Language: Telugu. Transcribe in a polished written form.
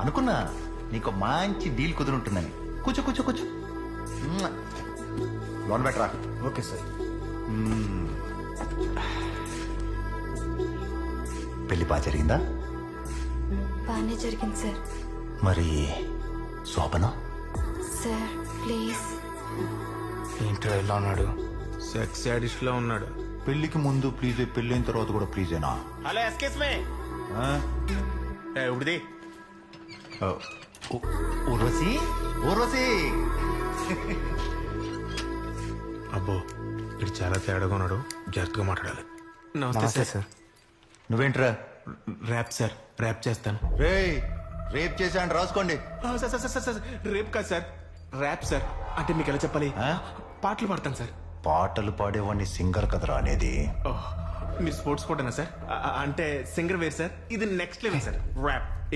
అనుకున్నా నీకు మంచి డీల్ కుదురుంటుందని. కూర్చో కూర్చో కూర్చో. లోన్ బెటరా? Okay sir. పెళ్లి బాగా జరిగిందా? బాగానే జరిగింది సార్. మరి శోభన? Sir please. ఏంటో ఎలా ఉన్నాడు? సెక్స్ యాడిస్ట్ లో ఉన్నాడు. పెళ్లికి ముందు ప్లీజ్, పెళ్ళైన తర్వాత కూడా ప్లీజేనా? హలో ఎస్కేస్ మే ఇప్పుడుది ఊర్వశి ఊర్వశి. అబ్బో ఇది చాలా తేడాగా ఉన్నాడు, జాగ్రత్తగా మాట్లాడాలి. నమస్తే సార్. నువ్వేంట్రా? ర్యాప్ సార్, ర్యాప్ చేస్తాను. రేప్ చేశాను రాసుకోండి. Sir sir sir sir rape కాదు సార్, ర్యాప్ సార్. అంటే మీకు ఎలా చెప్పాలి? ఆ? పాటలు పాడతాను సార్. పాటలు పాడేవాడిని సింగర్ కదరా అనేది. మీరు స్పోర్ట్స్ కోటనా సార్? అంటే సింగర్ వేరు సార్, ఇది నెక్స్ట్ లెవెల్ సార్ ర్యాప్.